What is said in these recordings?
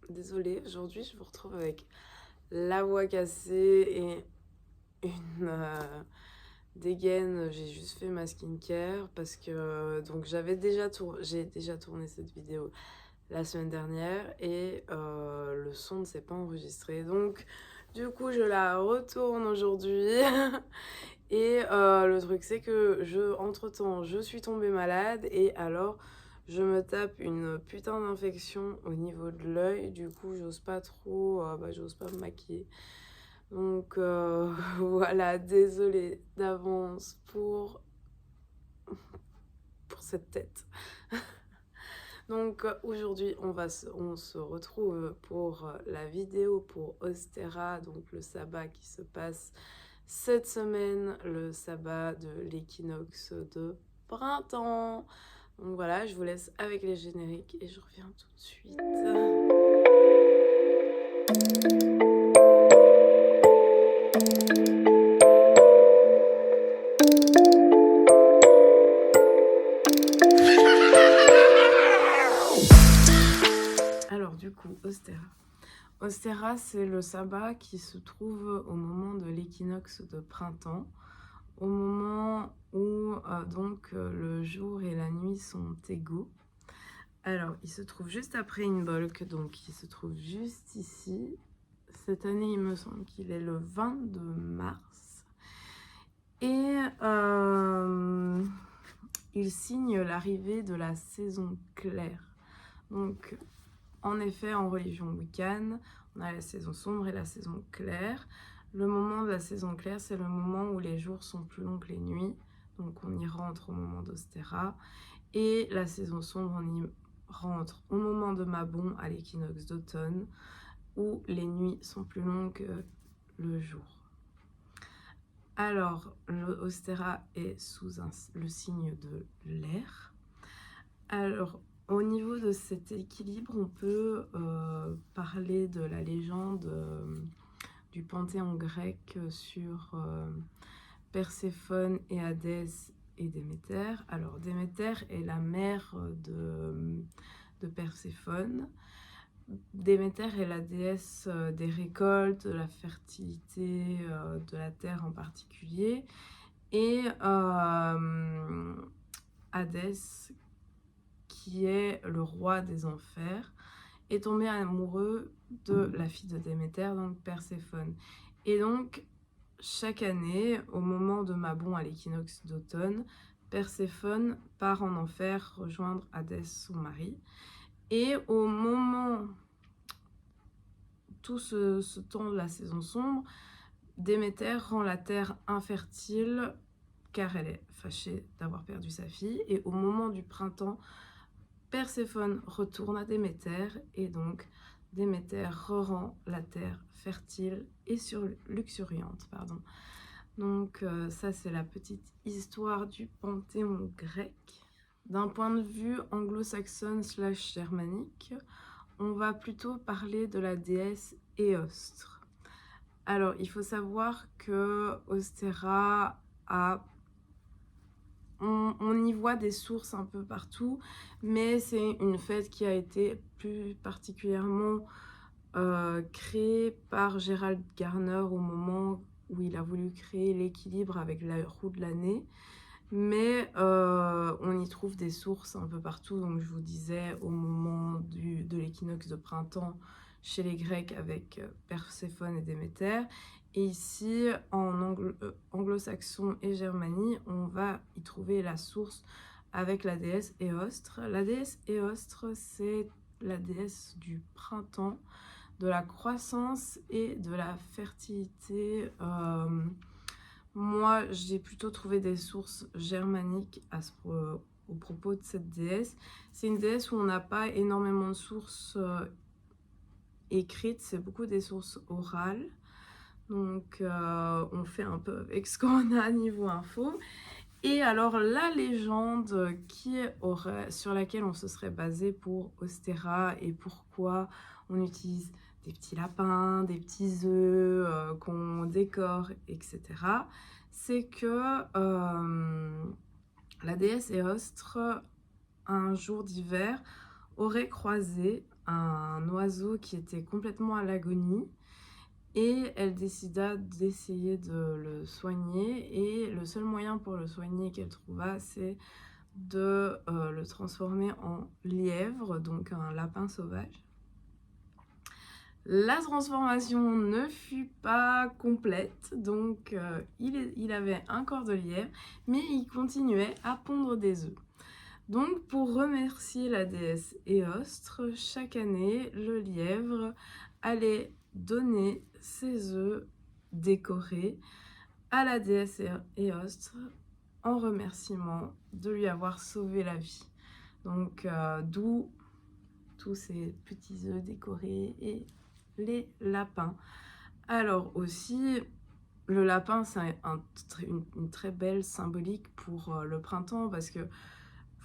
Désolée, aujourd'hui je vous retrouve avec la voix cassée et une dégaine. J'ai juste fait ma skincare parce que donc j'ai déjà tourné cette vidéo la semaine dernière et le son ne s'est pas enregistré. Donc du coup je la retourne aujourd'hui. Et le truc c'est que entre-temps je suis tombée malade et alors je me tape une putain d'infection au niveau de l'œil. Du coup j'ose pas trop, j'ose pas me maquiller. Donc voilà, désolée d'avance pour cette tête. Donc aujourd'hui on se retrouve pour la vidéo pour Ostera, donc le sabbat qui se passe cette semaine, le sabbat de l'équinoxe de printemps. Donc voilà, je vous laisse avec les génériques et je reviens tout de suite. Alors du coup, Ostera. Ostera, c'est le sabbat qui se trouve au moment de l'équinoxe de printemps, au moment où le jour et la nuit sont égaux. Alors, il se trouve juste après Inbolc, donc il se trouve juste ici. Cette année, il me semble qu'il est le 22 mars. Et il signe l'arrivée de la saison claire. Donc, en effet, en religion wiccan, on a la saison sombre et la saison claire. Le moment de la saison claire, c'est le moment où les jours sont plus longs que les nuits. Donc, on y rentre au moment d'Ostera. Et la saison sombre, on y rentre au moment de Mabon, à l'équinoxe d'automne, où les nuits sont plus longues que le jour. Alors, l'Ostera est sous le signe de l'air. Alors, au niveau de cet équilibre, on peut parler de la légende du panthéon grec sur Perséphone et Hadès et Déméter. Alors, Déméter est la mère de Perséphone. Déméter est la déesse des récoltes, de la fertilité, de la terre en particulier. Et Hadès, qui est le roi des enfers, est tombé amoureux de la fille de Déméter, donc Perséphone. Et donc, chaque année, au moment de Mabon à l'équinoxe d'automne, Perséphone part en enfer rejoindre Hadès, son mari. Et au moment, tout ce temps de la saison sombre, Déméter rend la terre infertile car elle est fâchée d'avoir perdu sa fille. Et au moment du printemps, Perséphone retourne à Déméter et donc Déméter rend la terre fertile et luxuriante. Donc ça, c'est la petite histoire du panthéon grec. D'un point de vue anglo-saxon / germanique, on va plutôt parler de la déesse Éostre. Alors, il faut savoir que Ostera a... On y voit des sources un peu partout, mais c'est une fête qui a été plus particulièrement créée par Gerald Garner au moment où il a voulu créer l'équilibre avec la roue de l'année. Mais on y trouve des sources un peu partout. Donc je vous disais, au moment de l'équinoxe de printemps chez les Grecs avec Perséphone et Déméter. Et ici, en anglo-saxon et germanie, on va y trouver la source avec la déesse Éostre. La déesse Éostre, c'est la déesse du printemps, de la croissance et de la fertilité. Moi, j'ai plutôt trouvé des sources germaniques au propos de cette déesse. C'est une déesse où on n'a pas énormément de sources écrites, c'est beaucoup des sources orales. Donc, on fait un peu avec ce qu'on a niveau info. Et alors, la légende sur laquelle on se serait basé pour Ostera et pourquoi on utilise des petits lapins, des petits œufs qu'on décore, etc. C'est que la déesse Éostre, un jour d'hiver, aurait croisé un oiseau qui était complètement à l'agonie et elle décida d'essayer de le soigner et le seul moyen pour le soigner qu'elle trouva, c'est de le transformer en lièvre, donc un lapin sauvage. La transformation ne fut pas complète, donc il avait un corps de lièvre, mais il continuait à pondre des œufs. Donc pour remercier la déesse Éostre, chaque année, le lièvre allait donner ses œufs décorés à la déesse Éostre en remerciement de lui avoir sauvé la vie. Donc d'où tous ces petits œufs décorés et les lapins. Alors aussi, le lapin, c'est une très belle symbolique pour le printemps parce que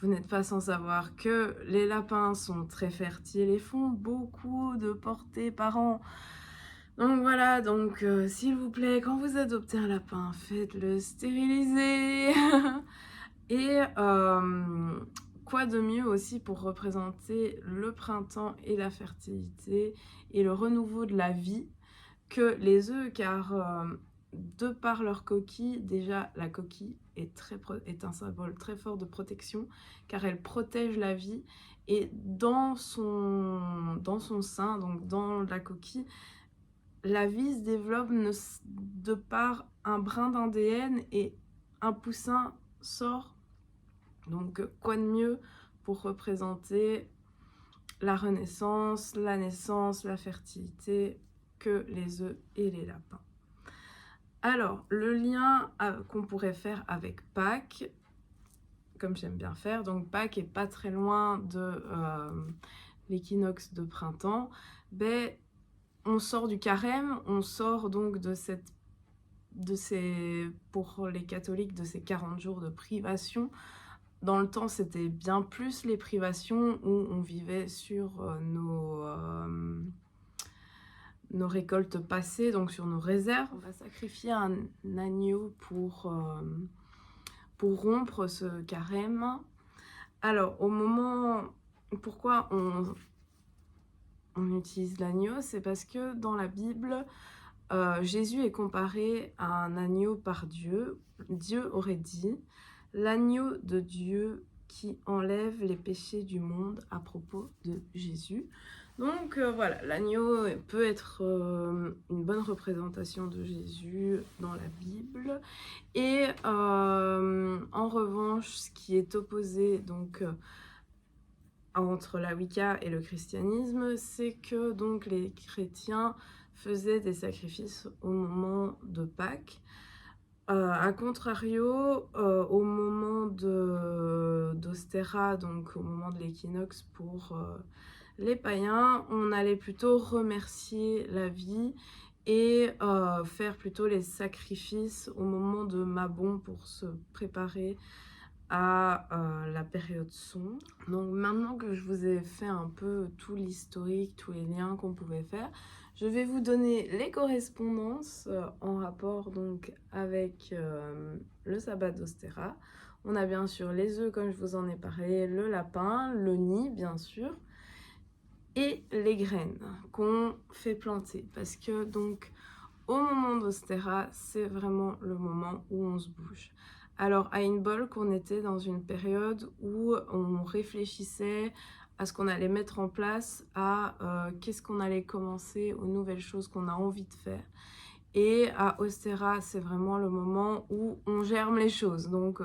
vous n'êtes pas sans savoir que les lapins sont très fertiles et font beaucoup de portées par an. Donc voilà, donc s'il vous plaît, quand vous adoptez un lapin, faites-le stériliser. Et quoi de mieux aussi pour représenter le printemps et la fertilité et le renouveau de la vie que les œufs, car de par leur coquille, déjà la coquille est un symbole très fort de protection, car elle protège la vie, et dans son sein, donc dans la coquille, la vie se développe de par un brin d'ADN et un poussin sort. Donc quoi de mieux pour représenter la renaissance, la naissance, la fertilité que les œufs et les lapins. Alors, le lien qu'on pourrait faire avec Pâques, comme j'aime bien faire, donc Pâques est pas très loin de l'équinoxe de printemps, ben, on sort du carême, on sort donc pour les catholiques, de ces 40 jours de privation. Dans le temps, c'était bien plus les privations où on vivait sur nos récoltes passées, donc sur nos réserves. On va sacrifier un agneau pour rompre ce carême. Alors, pourquoi on utilise l'agneau? C'est parce que dans la Bible, Jésus est comparé à un agneau par Dieu. Dieu aurait dit « l'agneau de Dieu qui enlève les péchés du monde » à propos de Jésus. Donc voilà, l'agneau peut être une bonne représentation de Jésus dans la Bible. Et en revanche, ce qui est opposé donc entre la Wicca et le christianisme, c'est que donc les chrétiens faisaient des sacrifices au moment de Pâques. A contrario, au moment d'Ostera, donc au moment de l'équinoxe pour les païens, on allait plutôt remercier la vie et faire plutôt les sacrifices au moment de Mabon pour se préparer à la période sombre. Donc maintenant que je vous ai fait un peu tout l'historique, tous les liens qu'on pouvait faire, je vais vous donner les correspondances en rapport donc avec le sabbat d'Ostera. On a bien sûr les œufs comme je vous en ai parlé, le lapin, le nid bien sûr, et les graines qu'on fait planter. Parce que donc au moment d'Ostera, c'est vraiment le moment où on se bouge. Alors à Inbolc, on était dans une période où on réfléchissait à ce qu'on allait mettre en place, à qu'est-ce qu'on allait commencer, aux nouvelles choses qu'on a envie de faire. Et à Ostera, c'est vraiment le moment où on germe les choses. Donc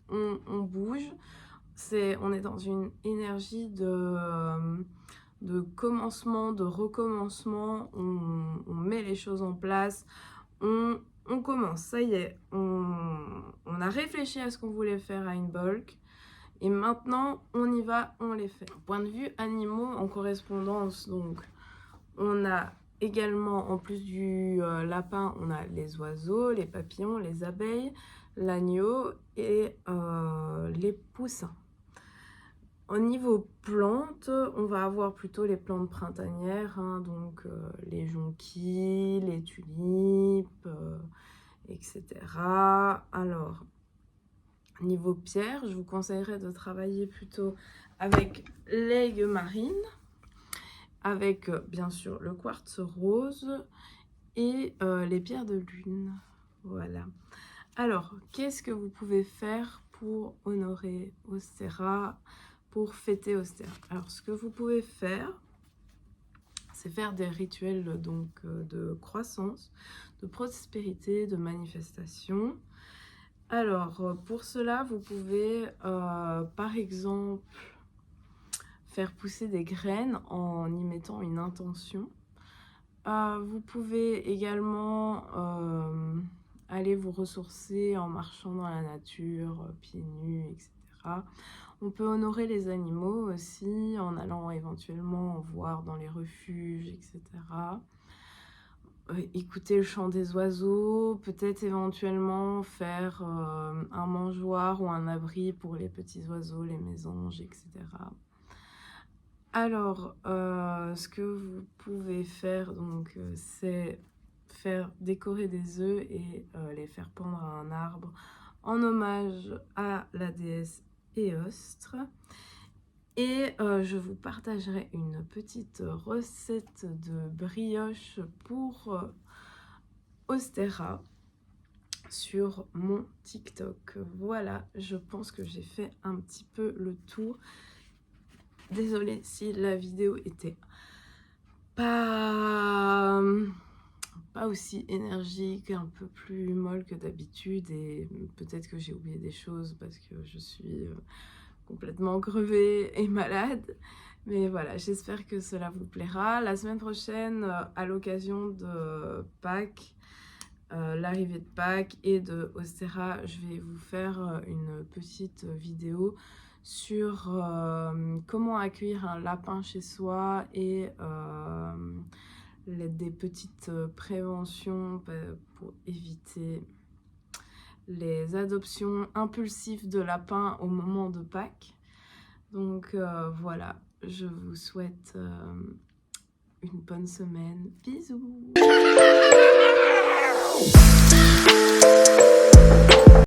on bouge, on est dans une énergie de commencement, de recommencement, on met les choses en place, on commence, ça y est, on a réfléchi à ce qu'on voulait faire à Inbolc, et maintenant on y va, on les fait. Point de vue animaux en correspondance, donc on a également, en plus du lapin, on a les oiseaux, les papillons, les abeilles, l'agneau et les poussins. Au niveau plantes, on va avoir plutôt les plantes printanières, hein, donc les jonquilles, les tulipes, etc. Alors, niveau pierre, je vous conseillerais de travailler plutôt avec l'aigue marine avec bien sûr le quartz rose et les pierres de lune. Voilà. Alors, qu'est-ce que vous pouvez faire pour honorer Ostera, pour fêter Ostera? Alors, ce que vous pouvez faire, c'est faire des rituels donc de croissance, de prospérité, de manifestation. Alors, pour cela, vous pouvez, par exemple, faire pousser des graines en y mettant une intention. Vous pouvez également aller vous ressourcer en marchant dans la nature, pieds nus, etc. On peut honorer les animaux aussi en allant éventuellement voir dans les refuges, etc. Écouter le chant des oiseaux, peut-être éventuellement faire un mangeoire ou un abri pour les petits oiseaux, les mésanges, etc. Alors, ce que vous pouvez faire, donc, c'est faire décorer des œufs et les faire pendre à un arbre en hommage à la déesse Éostre. Et je vous partagerai une petite recette de brioche pour Ostera sur mon TikTok. Voilà, je pense que j'ai fait un petit peu le tour. Désolée si la vidéo était pas aussi énergique, un peu plus molle que d'habitude, et peut-être que j'ai oublié des choses parce que je suis complètement crevée et malade. Mais voilà, j'espère que cela vous plaira. La semaine prochaine, à l'occasion de Pâques, l'arrivée de Pâques et de Ostera, je vais vous faire une petite vidéo sur comment accueillir un lapin chez soi et des petites préventions pour éviter les adoptions impulsives de lapins au moment de Pâques. Donc voilà, je vous souhaite une bonne semaine. Bisous!